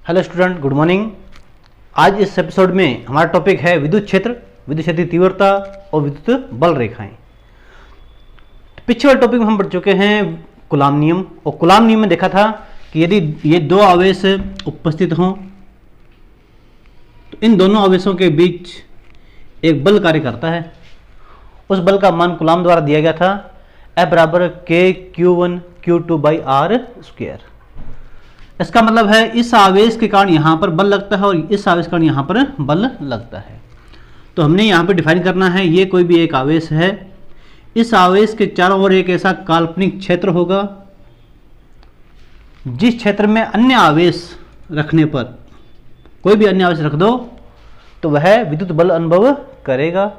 Hello student, good morning. आज इस episode में हमारा टॉपिक है विद्युत क्षेत्र, विद्युत क्षेत्र की तीव्रता और विद्युत बल रेखाएं। पिछले वाले टॉपिक में हम पढ़ चुके हैं कूलाम नियम, और कूलाम नियम में देखा था कि यदि ये दो आवेश उपस्थित हों तो इन दोनों आवेशों के बीच एक बल कार्य करता है। उस बल का मान कूलाम द्वारा दिया गया था, F बराबर K(Q1 Q2 by R square. इसका मतलब है इस आवेश के कारण यहाँ पर बल लगता है और इस आवेश के कारण यहाँ पर बल लगता है। तो हमने यहाँ पर डिफाइन करना है, ये कोई भी एक आवेश है, इस आवेश के चारों ओर एक ऐसा काल्पनिक क्षेत्र होगा जिस क्षेत्र में अन्य आवेश रखने पर, कोई भी अन्य आवेश रख दो तो वह विद्युत बल अनुभव करेगा।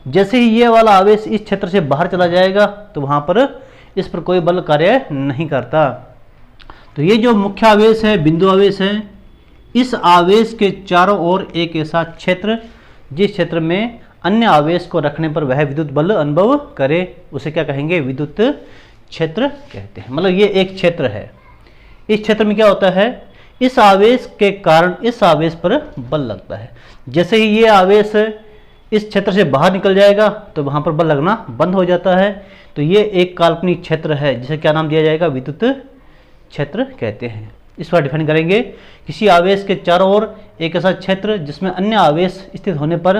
जैसे ही ये वाला आवेश इस क्षेत्र से बाहर चला जाएगा तो वहाँ पर इस पर कोई बल कार्य नहीं करता। तो ये जो मुख्य आवेश है, बिंदु आवेश है, इस आवेश के चारों ओर एक ऐसा क्षेत्र जिस क्षेत्र में अन्य आवेश को रखने पर वह विद्युत बल अनुभव करे, उसे क्या कहेंगे? विद्युत क्षेत्र कहते हैं। मतलब ये एक क्षेत्र है, इस क्षेत्र में क्या होता है, इस आवेश के कारण इस आवेश पर बल लगता है। जैसे ही ये आवेश इस क्षेत्र से बाहर निकल जाएगा तो वहाँ पर बल लगना बंद हो जाता है। तो ये एक काल्पनिक क्षेत्र है जिसे क्या नाम दिया जाएगा? विद्युत क्षेत्र कहते हैं। इस बार डिफाइन करेंगे, किसी आवेश के चारों ओर एक ऐसा क्षेत्र जिसमें अन्य आवेश स्थित होने पर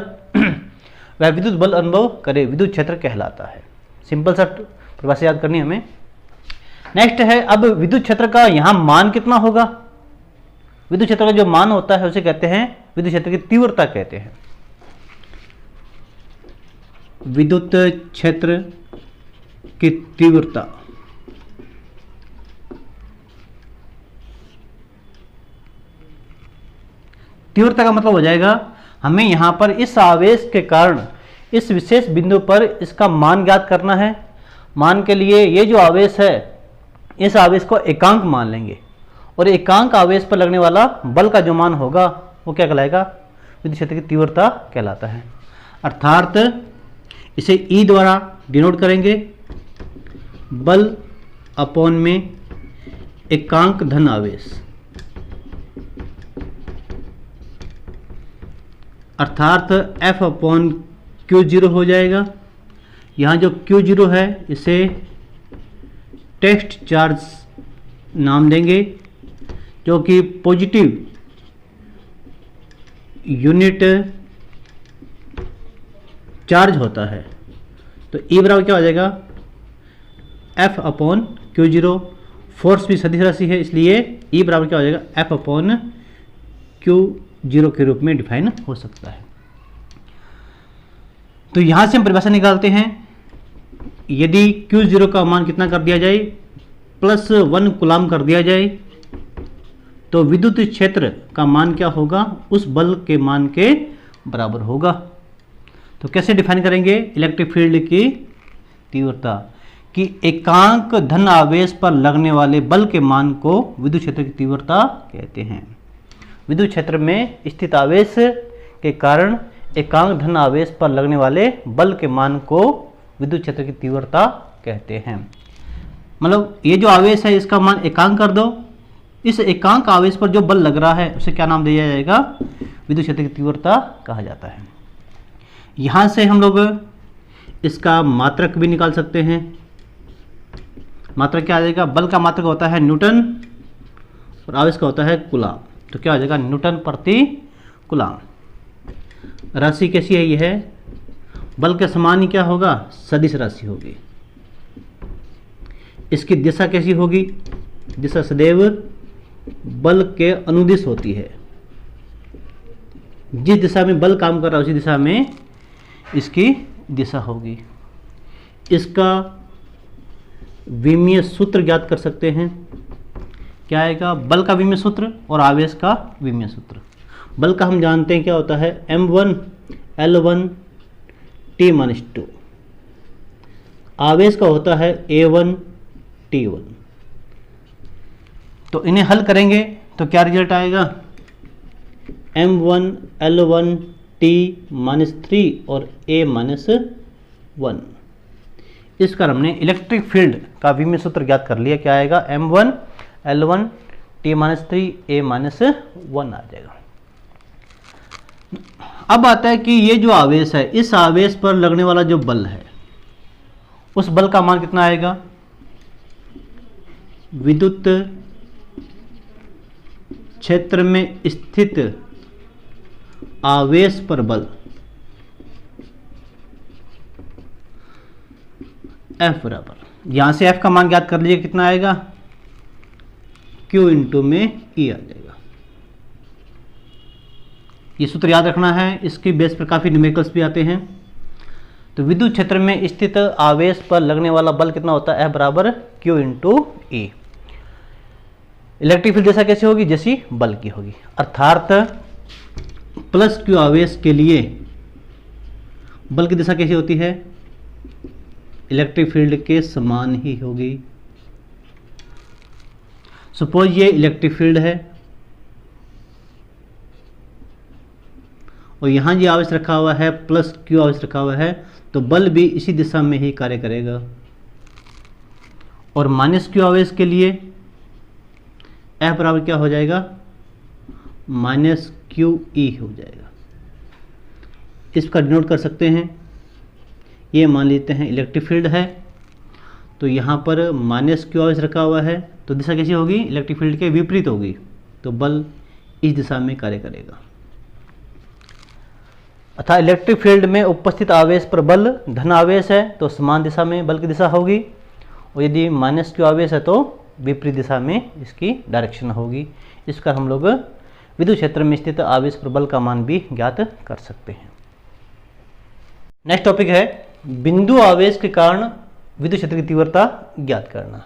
वह विद्युत बल अनुभव करे, विद्युत क्षेत्र कहलाता है। सिंपल सा परिभाषा याद करनी हमें। नेक्स्ट है, अब विद्युत क्षेत्र का यहाँ मान कितना होगा? विद्युत क्षेत्र का जो मान होता है उसे कहते हैं विद्युत क्षेत्र की तीव्रता कहते हैं। विद्युत क्षेत्र की तीव्रता का मतलब हो जाएगा, हमें यहां पर इस आवेश के कारण इस विशेष बिंदु पर इसका मान ज्ञात करना है। मान के लिए ये जो आवेश है, इस आवेश को एकांक मान लेंगे और एकांक आवेश पर लगने वाला बल का जो मान होगा वो क्या कहलाएगा? विद्युत क्षेत्र की तीव्रता कहलाता है। अर्थात इसे E द्वारा डिनोट करेंगे, बल अपॉन में एकांक धन आवेश, अर्थात F अपॉन Q0 हो जाएगा। यहाँ जो Q0 है इसे टेस्ट चार्ज नाम देंगे, जो कि पॉजिटिव यूनिट चार्ज होता है। तो E बराबर क्या हो जाएगा? F upon Q0। फोर्स भी सदिश राशि है, इसलिए E बराबर क्या हो जाएगा? F अपॉन Q0 के रूप में डिफाइन हो सकता है। तो यहां से हम परिभाषा निकालते हैं, यदि Q0 का मान कितना कर दिया जाए? +1 कूलाम कर दिया जाए तो विद्युत क्षेत्र का मान क्या होगा? उस बल के मान के बराबर होगा। तो कैसे डिफाइन करेंगे इलेक्ट्रिक फील्ड की तीव्रता? कि एकांक धन आवेश पर लगने वाले बल के मान को विद्युत क्षेत्र की तीव्रता कहते हैं। विद्युत क्षेत्र में स्थित आवेश के कारण एकांक धन आवेश पर लगने वाले बल के मान को विद्युत क्षेत्र की तीव्रता कहते हैं। मतलब ये जो आवेश है इसका मान एकांक कर दो, इस एकांक आवेश पर जो बल लग रहा है उसे क्या नाम दिया जाएगा? विद्युत क्षेत्र की तीव्रता कहा जाता है। यहां से हम लोग इसका मात्रक भी निकाल सकते हैं। मात्रक क्या आ जाएगा? बल का मात्रक होता है न्यूटन और आवेश का होता है कूलाम। तो क्या हो जाएगा? न्यूटन प्रति कूलाम। राशि कैसी है? ये है बल के समान ही क्या होगा? सदिश राशि होगी। इसकी दिशा कैसी होगी? दिशा सदैव बल के अनुदिश होती है। जिस दिशा में बल काम कर रहा है उसी दिशा में इसकी दिशा होगी। इसका विमीय सूत्र ज्ञात कर सकते हैं। क्या आएगा? बल का विमीय सूत्र और आवेश का विमीय सूत्र। बल का हम जानते हैं क्या होता है? M1 L1 T-2। आवेश का होता है A1 T1। तो इन्हें हल करेंगे तो क्या रिजल्ट आएगा? M1 L1 T-3 और A-1। इस कारण हमने इलेक्ट्रिक फील्ड का विमीय सूत्र ज्ञात कर लिया। क्या आएगा? M1 L1 T-3 A-1 आ जाएगा। अब आता है कि ये जो आवेश है, इस आवेश पर लगने वाला जो बल है, उस बल का मान कितना आएगा? विद्युत क्षेत्र में स्थित आवेश पर बल F बराबर, यहां से F का मान ज्ञात कर लीजिए, कितना आएगा? Q इंटू में E आ जाएगा। ये सूत्र याद रखना है, इसकी बेस पर काफी न्यूमेरिकल्स भी आते हैं। तो विद्युत क्षेत्र में स्थित आवेश पर लगने वाला बल कितना होता है? F बराबर Q into E। Electric field दिशा कैसे होगी? जैसी बल की होगी, अर्थात प्लस Q आवेश के लिए बल की दिशा कैसी होती है? इलेक्ट्रिक फील्ड के समान ही होगी। सपोज ये इलेक्ट्रिक फील्ड है और यहां ये आवेश रखा हुआ है, प्लस Q आवेश रखा हुआ है, तो बल भी इसी दिशा में ही कार्य करेगा। और माइनस Q आवेश के लिए F बराबर क्या हो जाएगा? माइनस QE हो जाएगा। इसका डिनोट कर सकते हैं, ये मान लेते हैं इलेक्ट्रिक फील्ड है, तो यहाँ पर माइनस Q आवेश रखा हुआ है, तो दिशा कैसी होगी? इलेक्ट्रिक फील्ड के विपरीत होगी, तो बल इस दिशा में कार्य करेगा। अतः इलेक्ट्रिक फील्ड में उपस्थित आवेश पर बल धन आवेश है तो समान दिशा में बल की दिशा होगी, और यदि माइनस Q आवेश है तो विपरीत दिशा में इसकी डायरेक्शन होगी। इसका हम लोग विद्युत क्षेत्र में स्थित आवेश पर बल का मान भी ज्ञात कर सकते हैं। नेक्स्ट टॉपिक है बिंदु आवेश के कारण विद्युत क्षेत्र की तीव्रता ज्ञात करना।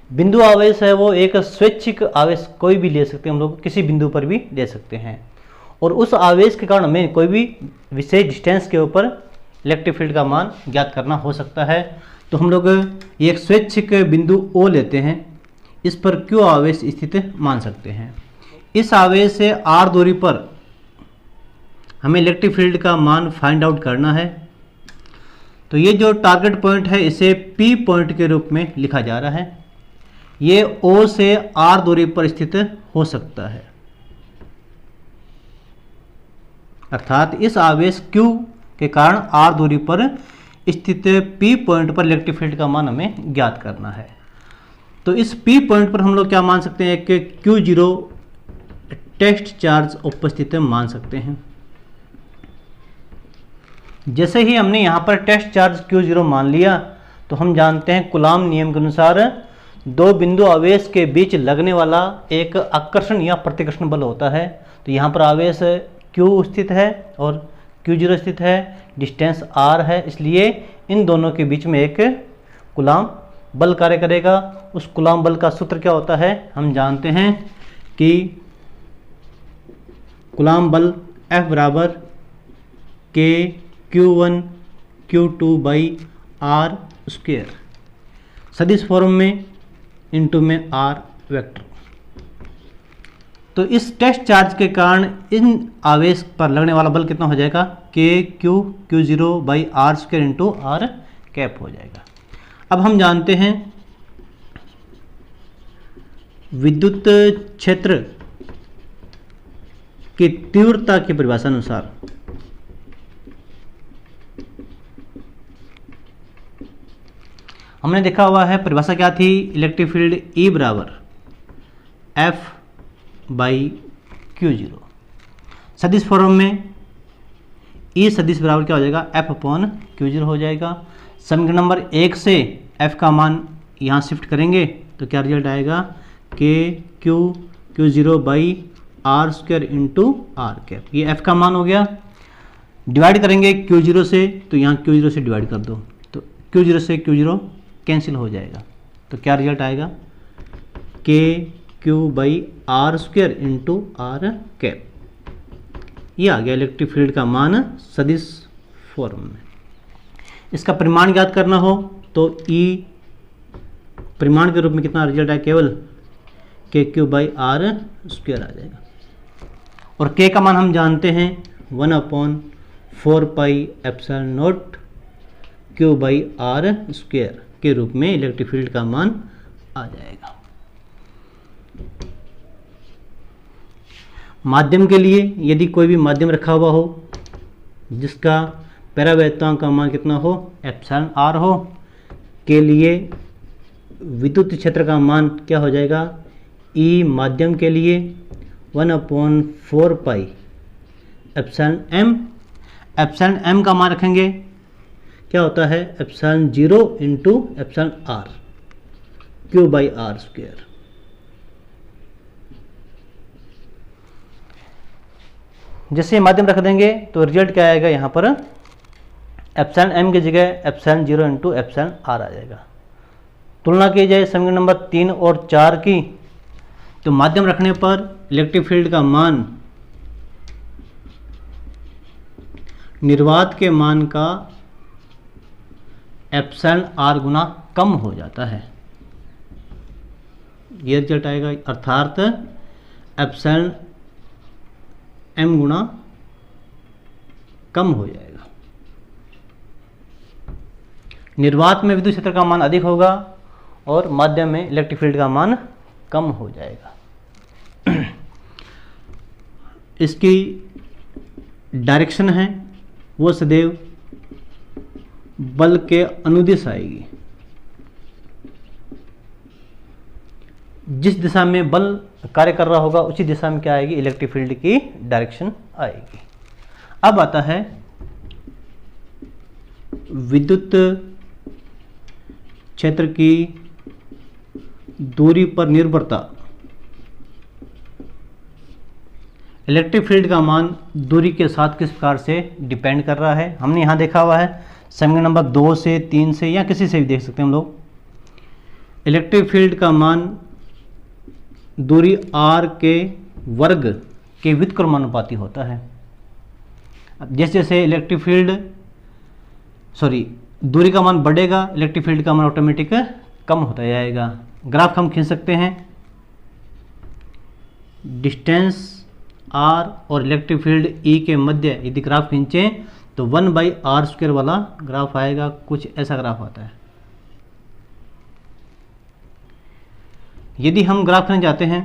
बिंदु आवेश है वो एक स्वैच्छिक आवेश कोई भी ले सकते हैं, हम लोग किसी बिंदु पर भी ले सकते हैं, और उस आवेश के कारण हमें कोई भी विशेष डिस्टेंस के ऊपर इलेक्ट्रिक फील्ड का मान ज्ञात करना हो सकता है। तो हम लोग ये एक स्वैच्छिक बिंदु O लेते हैं, इस पर Q आवेश स्थित मान सकते हैं। इस आवेश से R दूरी पर हमें इलेक्ट्रिक फील्ड का मान फाइंड आउट करना है। तो ये जो टारगेट पॉइंट है इसे P पॉइंट के रूप में लिखा जा रहा है। ये O से R दूरी पर स्थित हो सकता है, अर्थात इस आवेश Q के कारण R दूरी पर स्थित P पॉइंट पर इलेक्ट्रिक फील्ड का मान हमें ज्ञात करना है। तो इस P पॉइंट पर हम लोग क्या मान सकते हैं कि Q0 टेस्ट चार्ज उपस्थित मान सकते हैं। जैसे ही हमने यहाँ पर टेस्ट चार्ज Q0 मान लिया तो हम जानते हैं कूलाम नियम के अनुसार दो बिंदु आवेश के बीच लगने वाला एक आकर्षण या प्रतिकर्षण बल होता है। तो यहाँ पर आवेश Q स्थित है और Q0 स्थित है, डिस्टेंस R है, इसलिए इन दोनों के बीच में एक कूलाम बल कार्य करेगा। उस कूलाम बल का सूत्र क्या होता है? हम जानते हैं कि कूलाम बल F बराबर K Q1 Q2 by R square, सदिश फॉर्म में इंटू में R वेक्टर। तो इस टेस्ट चार्ज के कारण इन आवेश पर लगने वाला बल कितना हो जाएगा? K Q0 by R square into R cap हो जाएगा। अब हम जानते हैं विद्युत क्षेत्र की तीव्रता की परिभाषा अनुसार हमने देखा हुआ है, परिभाषा क्या थी? इलेक्ट्रिक फील्ड E बराबर F बाई Q0, सदिश फॉर्म में E सदिश बराबर क्या हो जाएगा? F अपॉन Q0 हो जाएगा। समीकरण नंबर 1 से F का मान यहाँ शिफ्ट करेंगे तो क्या रिजल्ट आएगा? K Q0 by R square into R cap, ये F का मान हो गया। डिवाइड करेंगे Q0 से, तो यहाँ Q0 से डिवाइड कर दो, तो Q0 से Q0 कैंसिल हो जाएगा, तो क्या रिजल्ट आएगा? K Q by R square into R cap, ये आ गया इलेक्ट्रिक फील्ड का मान सदिश फॉर्म में। इसका परिमाण ज्ञात करना हो तो E परिमाण के रूप में कितना रिजल्ट आया? केवल K Q by R square आ जाएगा, और K का मान हम जानते हैं 1/4 pi epsilon naught Q by R square के रूप में इलेक्ट्रिक फील्ड का मान आ जाएगा। माध्यम के लिए यदि कोई भी माध्यम रखा हुआ हो जिसका परावैद्युतांक का मान कितना हो, एप्सिलॉन आर हो, के लिए विद्युत क्षेत्र का मान क्या हो जाएगा, ई माध्यम के लिए 1/4 pi epsilon m. Epsilon m का मान रखेंगे क्या होता है, epsilon 0 into epsilon r q by r square. जैसे माध्यम रख देंगे तो रिजल्ट क्या आएगा, यहाँ पर एप्सिलॉन एम की जगह एप्सिलॉन 0 इंटू एप्सिलॉन आर आ जाएगा। तुलना की जाए समीकरण नंबर 3 और 4 की, तो माध्यम रखने पर इलेक्ट्रिक फील्ड का मान निर्वात के मान का एप्सिलॉन आर गुना कम हो जाता है, यह रिजल्ट आएगा। अर्थात एप्सिलॉन एम गुना कम हो जाएगा। निर्वात में विद्युत क्षेत्र का मान अधिक होगा और माध्यम में इलेक्ट्रिक फील्ड का मान कम हो जाएगा। इसकी डायरेक्शन है वो सदैव बल के अनुदिश आएगी। जिस दिशा में बल कार्य कर रहा होगा उसी दिशा में क्या आएगी, इलेक्ट्रिक फील्ड की डायरेक्शन आएगी। अब आता है विद्युत क्षेत्र की दूरी पर निर्भरता। इलेक्ट्रिक फील्ड का मान दूरी के साथ किस प्रकार से डिपेंड कर रहा है, हमने यहां देखा हुआ है समीकरण नंबर 2 से 3 से या किसी से भी देख सकते हैं हम लोग। इलेक्ट्रिक फील्ड का मान दूरी r के वर्ग के व्युत्क्रमानुपाती होता है। अब जैसे जैसे इलेक्ट्रिक फील्ड दूरी का मान बढ़ेगा इलेक्ट्रिक फील्ड का मान ऑटोमेटिक कम होता जाएगा। ग्राफ हम खींच सकते हैं, डिस्टेंस r और इलेक्ट्रिक फील्ड E के मध्य यदि ग्राफ खींचें तो 1/r² वाला ग्राफ आएगा, कुछ ऐसा ग्राफ आता है। यदि हम ग्राफ करने जाते हैं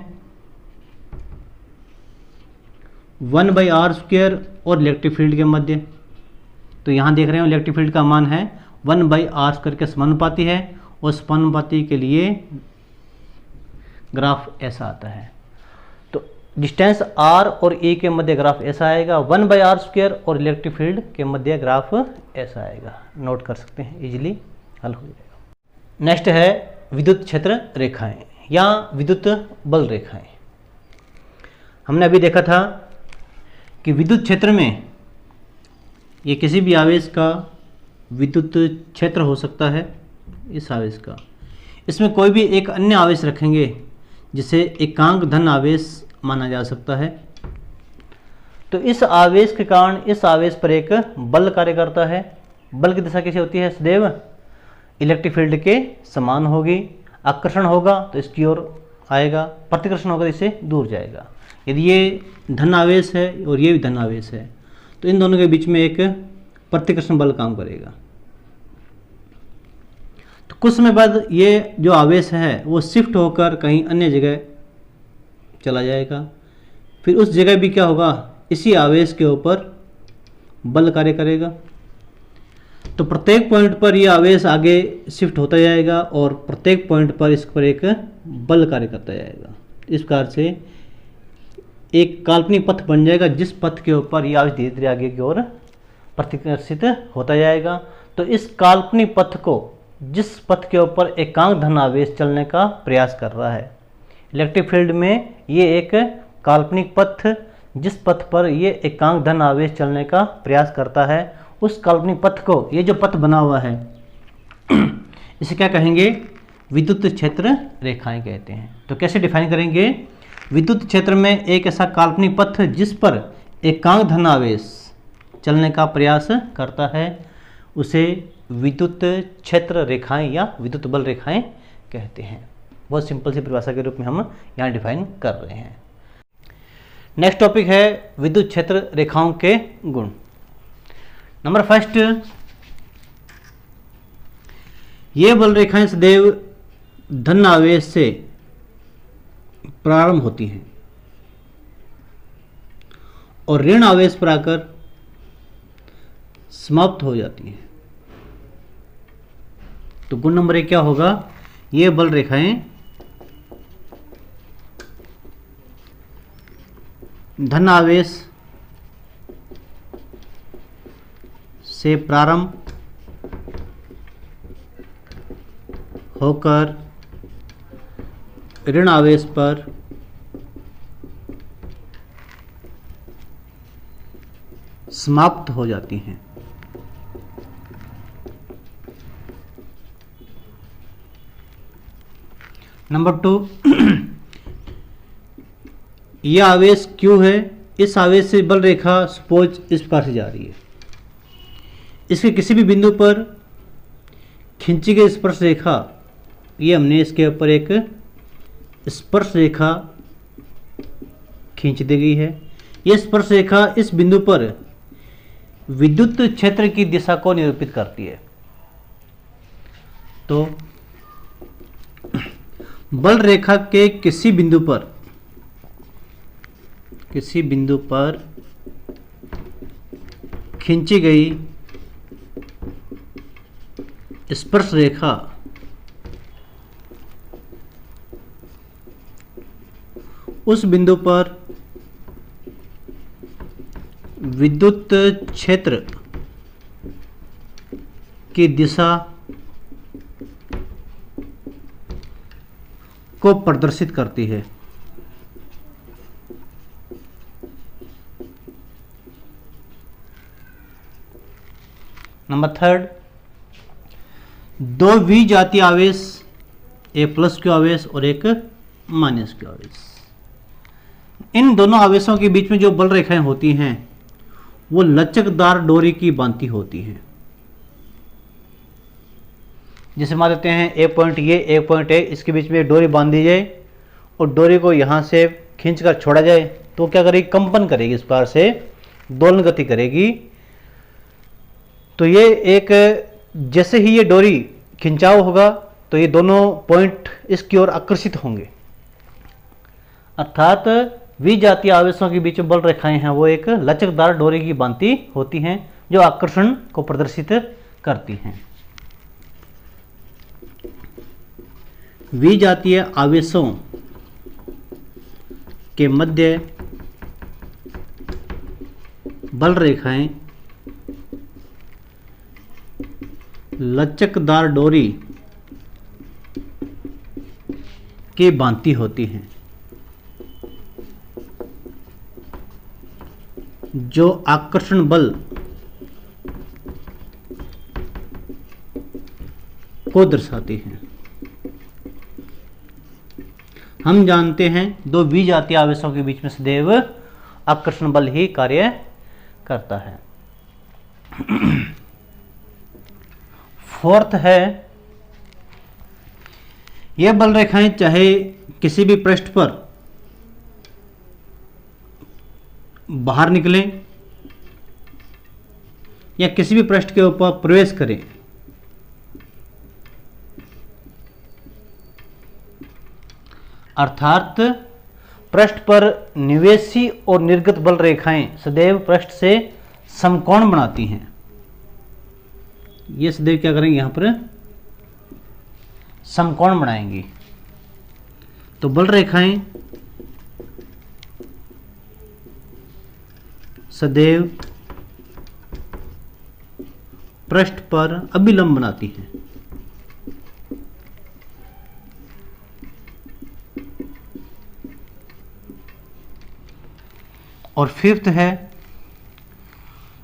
1/r² और इलेक्ट्रिक फील्ड के मध्य, तो यहाँ देख रहे हो इलेक्ट्रिक फील्ड का मान है 1/r² के समानुपाती है और समानुपाती के लिए ग्राफ ऐसा आता है। तो डिस्टेंस r और e के मध्य ग्राफ ऐसा आएगा, 1/r² और इलेक्ट्रिक फील्ड के मध्य ग्राफ ऐसा आएगा। नोट कर सकते हैं, इजीली हल हो जाएगा। नेक्स्ट है विद्युत क्षेत्र रेखाएं या विद्युत बल रेखाएं। हमने अभी देखा था कि विद्युत क्षेत्र में ये किसी भी आवेश का विद्युत क्षेत्र हो सकता है, इस आवेश का। इसमें कोई भी एक अन्य आवेश रखेंगे जिसे एकांक धन आवेश माना जा सकता है, तो इस आवेश के कारण इस आवेश पर एक बल कार्य करता है। बल की दिशा कैसी होती है, सदैव इलेक्ट्रिक फील्ड के समान होगी। आकर्षण होगा तो इसकी ओर आएगा, प्रतिकर्षण होगा तो इससे दूर जाएगा। यदि ये धन आवेश है और ये भी धन आवेश है तो इन दोनों के बीच में एक प्रतिकर्षण बल काम करेगा। तो कुछ समय बाद ये जो आवेश है वो शिफ्ट होकर कहीं अन्य जगह चला जाएगा। फिर उस जगह भी क्या होगा, इसी आवेश के ऊपर बल कार्य करेगा। तो प्रत्येक पॉइंट पर यह आवेश आगे शिफ्ट होता जाएगा और प्रत्येक पॉइंट पर इस पर एक बल कार्य करता जाएगा। इस प्रकार से एक काल्पनिक पथ बन जाएगा जिस पथ के ऊपर यह आवेश धीरे धीरे आगे की ओर प्रतिकर्षित होता जाएगा। तो इस काल्पनिक पथ को, जिस पथ के ऊपर एकांक धन आवेश चलने का प्रयास कर रहा है, इलेक्ट्रिक फील्ड में ये एक काल्पनिक पथ, जिस पथ पर ये एकांक धन आवेश चलने का प्रयास करता है, उस काल्पनिक पथ को, ये जो पथ बना हुआ है इसे क्या कहेंगे, विद्युत क्षेत्र रेखाएं कहते हैं। तो कैसे डिफाइन करेंगे, विद्युत क्षेत्र में एक ऐसा काल्पनिक पथ जिस पर एकांक धन आवेश चलने का प्रयास करता है उसे विद्युत क्षेत्र रेखाएं या विद्युत बल रेखाएं कहते हैं। बहुत सिंपल सी परिभाषा के रूप में हम यहाँ डिफाइन कर रहे हैं। नेक्स्ट टॉपिक है विद्युत क्षेत्र रेखाओं के गुण। नंबर फर्स्ट, ये बल रेखाएं सदैव धन आवेश से प्रारंभ होती हैं। और ऋण आवेश पर आकर समाप्त हो जाती है। तो गुण नंबर 1 क्या होगा, ये बल रेखाएं धन आवेश से प्रारंभ होकर ऋण आवेश पर समाप्त हो जाती हैं। नंबर 2, यह आवेश Q है। इस आवेश से बल रेखा सपोज इस प्रकार से जा रही है। इसके किसी भी बिंदु पर खींची गई स्पर्श रेखा, ये हमने इसके ऊपर एक स्पर्श रेखा खींच दी गई है। यह स्पर्श रेखा इस बिंदु पर विद्युत क्षेत्र की दिशा को निरूपित करती है। तो बल रेखा के किसी बिंदु पर खींची गई स्पर्श रेखा उस बिंदु पर विद्युत क्षेत्र की दिशा को प्रदर्शित करती है। नंबर 3, 2 V जातीय आवेश, एक प्लस Q आवेश और एक माइनस Q आवेश। इन दोनों आवेशों के बीच में जो बल रेखाएं होती हैं वो लचकदार डोरी की भांति होती हैं। जैसे मान लेते हैं एक पॉइंट ये, एक पॉइंट है, इसके बीच में डोरी बांध दी जाए और डोरी को यहाँ से खींचकर छोड़ा जाए तो क्या करेगी, कंपन करेगी, इस प्रकार से दोलन गति करेगी। तो ये एक, जैसे ही ये डोरी खिंचाव होगा तो ये दोनों पॉइंट इसकी ओर आकर्षित होंगे। अर्थात वी जातीय आवेशों के बीच में बल रेखाएं हैं वो एक लचकदार डोरी की भांति होती हैं जो आकर्षण को प्रदर्शित करती हैं। वी जातीय आवेशों के मध्य बल रेखाएं लचकदार डोरी की भांति होती हैं जो आकर्षण बल को दर्शाती हैं। हम जानते हैं 2 V जातीय आवेशों के बीच में सदैव आकर्षण बल ही कार्य करता है। 4th है, यह बल रेखाएं चाहे किसी भी पृष्ठ पर बाहर निकलें या किसी भी पृष्ठ के ऊपर प्रवेश करें, अर्थात पृष्ठ पर निवेशी और निर्गत बल रेखाएं सदैव पृष्ठ से समकोण बनाती हैं। ये सदैव क्या करेंगे, यहां पर समकोण बनाएंगी। तो बल रेखाएं सदैव पृष्ठ पर अभिलंब बनाती हैं। और 5th है,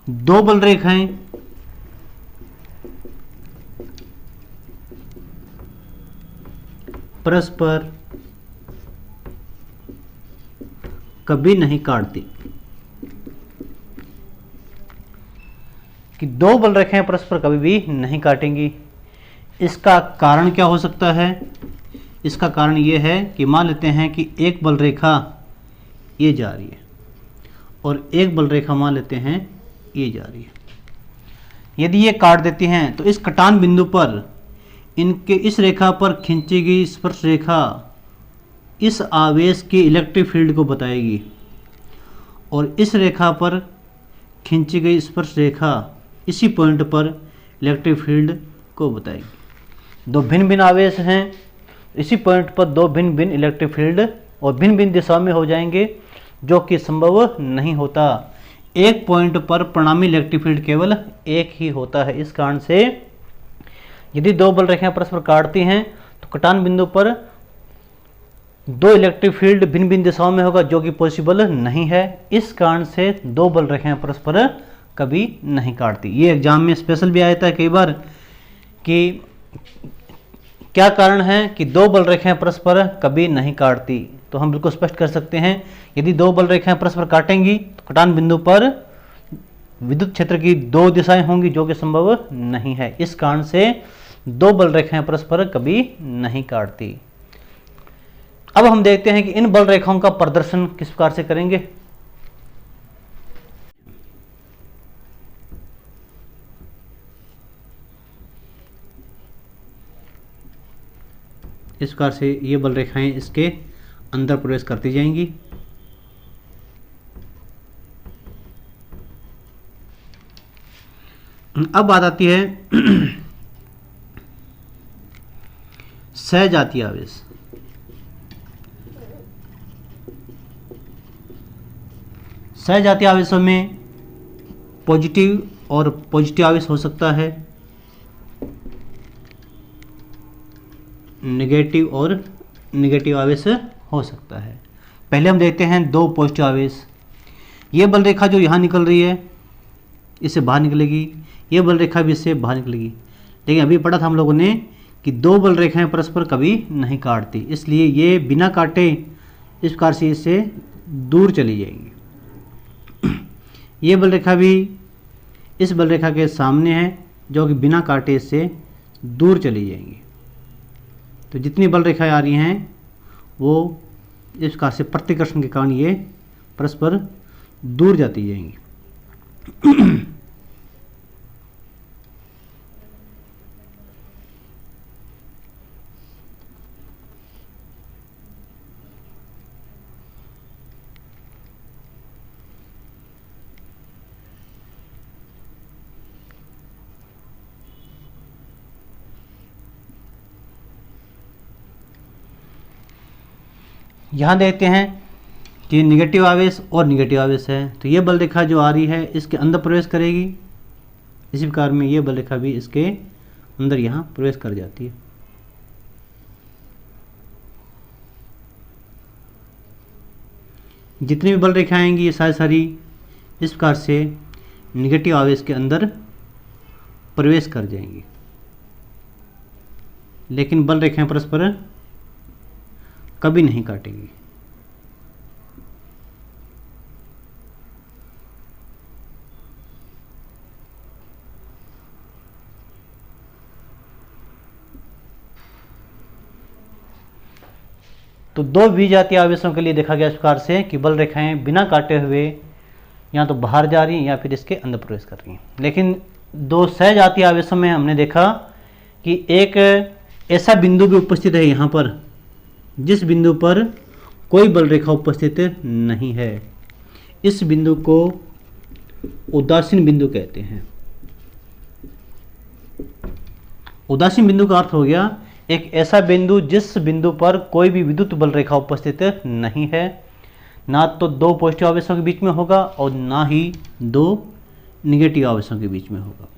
2 बल रेखाएं परस्पर कभी नहीं काटती। कि 2 बल रेखाएं परस्पर कभी भी नहीं काटेंगी। इसका कारण क्या हो सकता है? इसका कारण यह है कि मान लेते हैं कि एक बल रेखा ये जा रही है और एक बल रेखा मान लेते हैं ये जा रही है। यदि ये काट देती हैं तो इस कटान बिंदु पर इनके इस रेखा पर खींची गई स्पर्श रेखा इस आवेश के इलेक्ट्रिक फील्ड को बताएगी और इस रेखा पर खींची गई स्पर्श रेखा इसी पॉइंट पर इलेक्ट्रिक फील्ड को बताएगी। दो भिन्न भिन्न आवेश हैं, इसी पॉइंट पर दो भिन्न भिन्न इलेक्ट्रिक फील्ड और भिन्न भिन्न दिशाओं में हो जाएंगे, जो कि संभव नहीं होता। एक पॉइंट पर परिणामी इलेक्ट्रिक फील्ड केवल एक ही होता है। इस कारण से यदि दो बल रेखाएं परस्पर काटती हैं तो कटान बिंदु पर दो इलेक्ट्रिक फील्ड भिन्न भिन्न दिशाओं में होगा, जो कि पॉसिबल नहीं है। इस कारण से दो बल रेखाएं परस्पर कभी नहीं काटती। ये एग्जाम में स्पेशल भी आया था कई बार कि क्या कारण है कि दो बल रेखाएं परस्पर कभी नहीं काटती। तो हम बिल्कुल स्पष्ट कर सकते हैं, यदि दो बल रेखाएं परस्पर काटेंगी तो कटान बिंदु पर विद्युत क्षेत्र की दो दिशाएं होंगी, जो कि संभव नहीं है। इस कारण से दो बल रेखाएं परस्पर कभी नहीं काटती। अब हम देखते हैं कि इन बल रेखाओं का प्रदर्शन किस प्रकार से करेंगे। इस प्रकार से ये बल रेखाएं इसके अंदर प्रवेश करती जाएंगी। अब बात आती है सहजातीय आवेश। सहजातीय आवेशों में पॉजिटिव और पॉजिटिव आवेश हो सकता है, नेगेटिव और नेगेटिव आवेश हो सकता है। पहले हम देखते हैं दो पॉजिटिव आवेश। ये बल रेखा जो यहाँ निकल रही है इससे बाहर निकलेगी, ये बल रेखा भी इससे बाहर निकलेगी। लेकिन अभी पढ़ा था हम लोगों ने कि दो बल रेखाएं परस्पर कभी नहीं काटती, इसलिए ये बिना काटे इस प्रकार से इससे दूर चली जाएंगी। ये बल रेखा भी इस बल रेखा के सामने है, जो कि बिना काटे इससे दूर चली जाएंगी। तो जितनी बल रेखाएं आ रही हैं वो इस प्रकार से प्रतिकर्षण के कारण ये परस्पर दूर जाती जाएंगी। यहाँ देखते हैं कि निगेटिव आवेश और निगेटिव आवेश है। तो ये बल रेखा जो आ रही है इसके अंदर प्रवेश करेगी, इसी प्रकार में ये बल रेखा भी इसके अंदर यहाँ प्रवेश कर जाती है। जितनी भी बल रेखाएं आएंगी ये सारी इस प्रकार से निगेटिव आवेश के अंदर प्रवेश कर जाएंगी, लेकिन बल रेखाएं परस्पर कभी नहीं काटेंगी। तो दो विजातीय आवेशों के लिए देखा गया इस प्रकार से कि बल रेखाएं बिना काटे हुए या तो बाहर जा रही हैं या फिर इसके अंदर प्रवेश कर रही हैं। लेकिन दो सहजातीय आवेशों में हमने देखा कि एक ऐसा बिंदु भी उपस्थित है यहाँ पर जिस बिंदु पर कोई बल रेखा उपस्थित नहीं है। इस बिंदु को उदासीन बिंदु कहते हैं। उदासीन बिंदु का अर्थ हो गया एक ऐसा बिंदु जिस बिंदु पर कोई भी विद्युत बल रेखा उपस्थित नहीं है, ना तो दो पॉजिटिव आवेशों के बीच में होगा और ना ही दो निगेटिव आवेशों के बीच में होगा।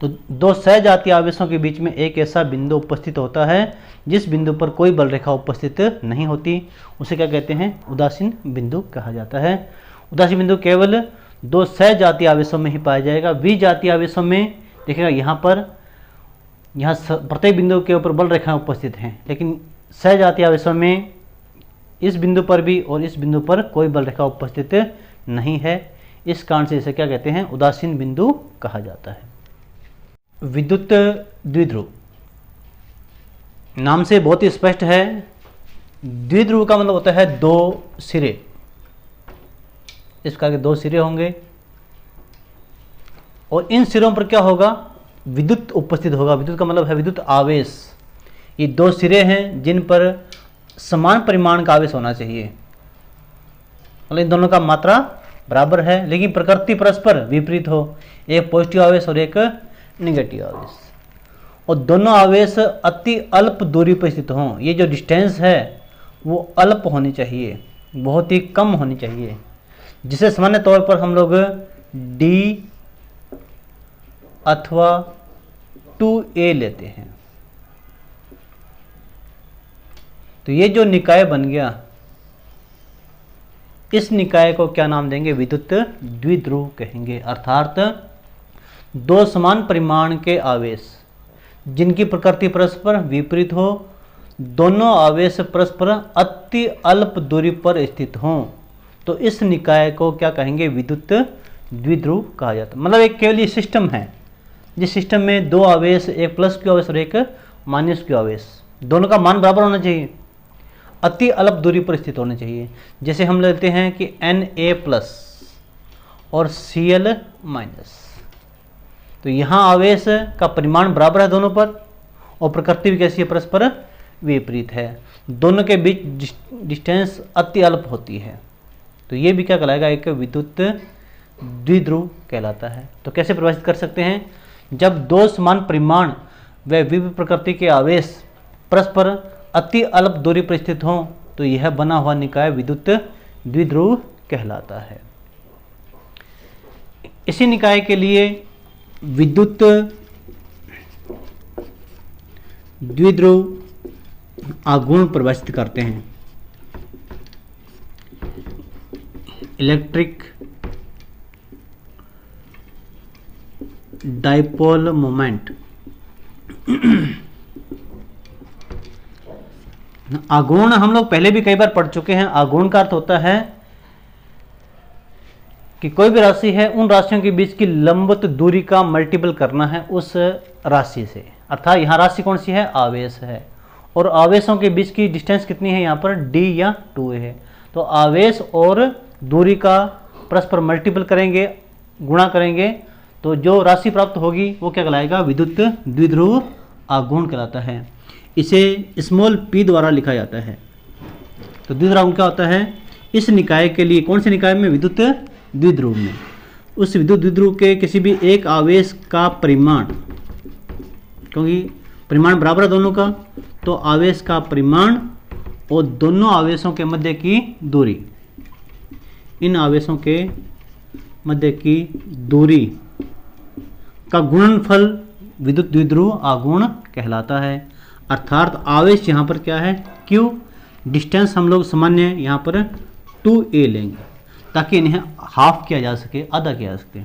तो दो सहजातीय आवेशों के बीच में एक ऐसा बिंदु उपस्थित होता है जिस बिंदु पर कोई बल रेखा उपस्थित नहीं होती, उसे क्या कहते हैं? उदासीन बिंदु कहा जाता है। उदासीन बिंदु केवल दो सहजातीय आवेशों में ही पाया जाएगा। विजातीय आवेशों में देखिएगा यहाँ प्रत्येक बिंदु के ऊपर बल रेखाएं उपस्थित हैं, लेकिन सहजातीय आवेशों में इस बिंदु पर भी और इस बिंदु पर कोई बल रेखा उपस्थित नहीं है। इस कारण से इसे क्या कहते हैं? उदासीन बिंदु कहा जाता है। विद्युत द्विध्रुव नाम से बहुत ही स्पष्ट है। द्विध्रुव का मतलब होता है दो सिरे। इस प्रकार के दो सिरे होंगे और इन सिरों पर क्या होगा? विद्युत उपस्थित होगा। विद्युत का मतलब है विद्युत आवेश। ये दो सिरे हैं जिन पर समान परिमाण का आवेश होना चाहिए। मतलब इन दोनों का मात्रा बराबर है, लेकिन प्रकृति परस्पर विपरीत हो, एक पॉजिटिव आवेश और एक निगेटिव आवेश, और दोनों आवेश अति अल्प दूरी पर स्थित हों। ये जो डिस्टेंस है वो अल्प होनी चाहिए, बहुत ही कम होनी चाहिए, जिसे सामान्य तौर पर हम लोग d अथवा 2a लेते हैं। तो ये जो निकाय बन गया, इस निकाय को क्या नाम देंगे? विद्युत द्विध्रुव कहेंगे। अर्थात दो समान परिमाण के आवेश जिनकी प्रकृति परस्पर विपरीत हो, दोनों आवेश परस्पर अति अल्प दूरी पर स्थित हों, तो इस निकाय को क्या कहेंगे? विद्युत द्विध्रुव कहा जाता है। मतलब एक केवल सिस्टम है, जिस सिस्टम में दो आवेश, एक प्लस क्यू आवेश और एक माइनस क्यू आवेश, दोनों का मान बराबर होना चाहिए, अति अल्प दूरी पर स्थित होने चाहिए। जैसे हम लेते हैं कि Na प्लस और Cl माइनस, तो यहाँ आवेश का परिमाण बराबर है दोनों पर, और प्रकृति भी कैसी है? परस्पर विपरीत है, दोनों के बीच डिस्टेंस अति अल्प होती है, तो ये भी क्या कहलाएगा? एक विद्युत द्विध्रुव कहलाता है। तो कैसे परिभाषित कर सकते हैं? जब दो समान परिमाण व विपरीत प्रकृति के आवेश परस्पर अति अल्प दूरी पर स्थित हों, तो यह बना हुआ निकाय विद्युत द्विध्रुव कहलाता है। इसी निकाय के लिए विद्युत द्विध्रुव आघूर्ण परिभाषित करते हैं। Electric dipole moment. आघूर्ण हम लोग पहले भी कई बार पढ़ चुके हैं। आघूर्ण का अर्थ होता है कि कोई भी राशि है, उन राशियों के बीच की लंबवत दूरी का मल्टीपल करना है उस राशि से। अर्थात यहाँ राशि कौन सी है? आवेश है, और आवेशों के बीच की डिस्टेंस कितनी है? यहाँ पर d या 2a है। तो आवेश और दूरी का परस्पर मल्टीपल करेंगे, गुणा करेंगे, तो जो राशि प्राप्त होगी वो क्या कहलाएगा? विद्युत द्विध्रुव आघूर्ण कहलाता है। इसे स्मॉल p द्वारा लिखा जाता है। तो द्विध्रुव आघूर्ण क्या होता है? इस निकाय के लिए, कौन से निकाय में? विद्युत द्विध्रुव में। उस विद्युत द्विध्रुव के किसी भी एक आवेश का परिमाण, क्योंकि परिमाण बराबर है दोनों का, तो आवेश का परिमाण और दोनों आवेशों के मध्य की दूरी, इन आवेशों के मध्य की दूरी का गुणनफल विद्युत द्विध्रुव आघूर्ण कहलाता है। अर्थात आवेश यहाँ पर क्या है? Q, डिस्टेंस हम लोग सामान्य यहाँ पर 2a लेंगे, ताकि इन्हें हाफ किया जा सके, आधा किया जा सके।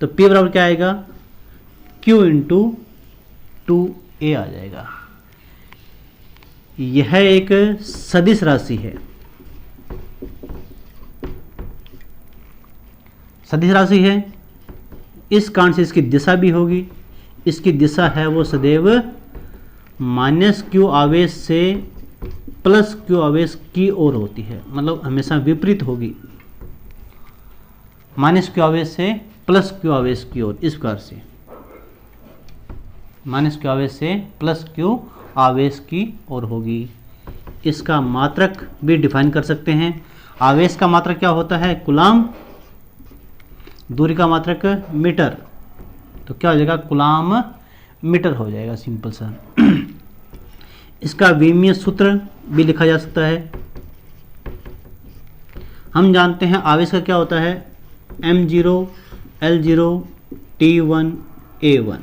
तो P बराबर क्या आएगा? Q इंटू 2a आ जाएगा। यह एक सदिश राशि है, सदिश राशि है, इस कारण से इसकी दिशा भी होगी। इसकी दिशा है वो सदैव माइनस क्यू आवेश से प्लस क्यू आवेश की ओर होती है, मतलब हमेशा विपरीत होगी, माइनस क्यू आवेश से प्लस क्यू आवेश की ओर। इस प्रकार से माइनस क्यू आवेश से प्लस क्यू आवेश की ओर होगी। इसका मात्रक भी डिफाइन कर सकते हैं। आवेश का मात्रक क्या होता है? कूलाम। दूरी का मात्रक मीटर, तो क्या हो जाएगा? कूलाम मीटर हो जाएगा, सिंपल सा। इसका विमीय सूत्र भी लिखा जा सकता है। हम जानते हैं आवेश का क्या होता है? m0 l0 t1 a1।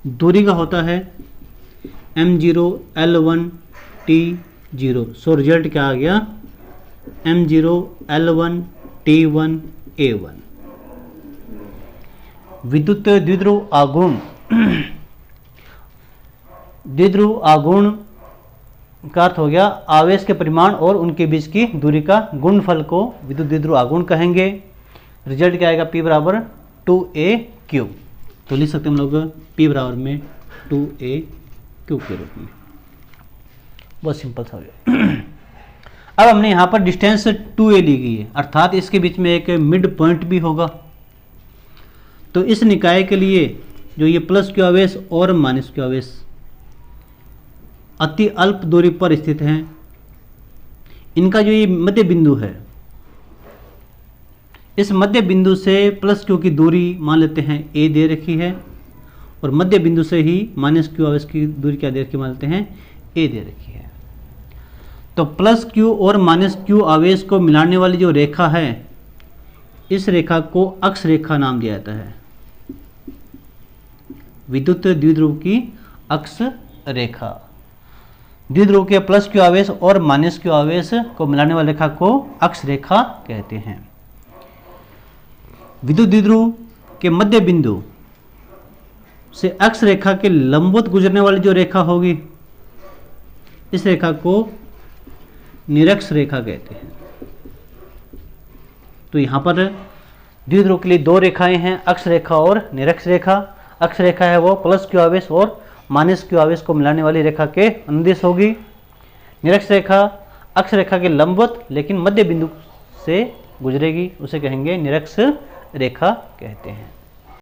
दूरी का होता है m0 l1 t0। So result क्या आ गया? m0 l1 t1 a1। विद्युत द्विध्रुव आघूर्ण, द्विध्रुव आघूर्ण का अर्थ हो गया आवेश के परिमाण और उनके बीच की दूरी का गुणनफल को विद्युत द्विध्रुव आघूर्ण कहेंगे। रिजल्ट क्या आएगा? P बराबर 2a⁻। तो लिख सकते हैं हम लोग P बराबर में 2a³ के रूप में। बहुत सिंपल सा हो गया। अब हमने यहाँ पर डिस्टेंस 2a ली गई है, अर्थात इसके बीच में एक मिड पॉइंट भी होगा। तो इस निकाय के लिए जो ये प्लस क्यू आवेश और माइनस क्यू आवेश अति अल्प दूरी पर स्थित हैं, इनका जो ये मध्य बिंदु है, इस मध्य बिंदु से प्लस क्यू की दूरी मान लेते हैं ए दे रखी है, और मध्य बिंदु से ही माइनस क्यू आवेश की दूरी क्या दे रखी मान लेते हैं ए दे रखी है। तो प्लस क्यू और माइनस क्यू आवेश को मिलाने वाली जो रेखा है, इस रेखा को अक्ष रेखा नाम दिया जाता है, विद्युत द्विध्रुव की अक्ष रेखा। द्विध्रुव के प्लस क्यू आवेश और माइनस क्यू आवेश को मिलाने वाली रेखा को अक्ष रेखा कहते हैं। विद्युत द्विध्रुव के मध्य बिंदु से अक्ष रेखा के लंबवत गुजरने वाली जो रेखा होगी, इस रेखा को निरक्ष रेखा कहते हैं। तो यहां पर द्विध्रुव के लिए दो रेखाएं हैं, अक्ष रेखा और निरक्ष रेखा। अक्ष रेखा है वो प्लस क्यू आवेश और माइनस क्यू आवेश को मिलाने वाली रेखा के अनुदिश होगी। निरक्ष रेखा अक्ष रेखा के लंबवत लेकिन मध्य बिंदु से गुजरेगी, उसे कहेंगे निरक्ष रेखा कहते हैं।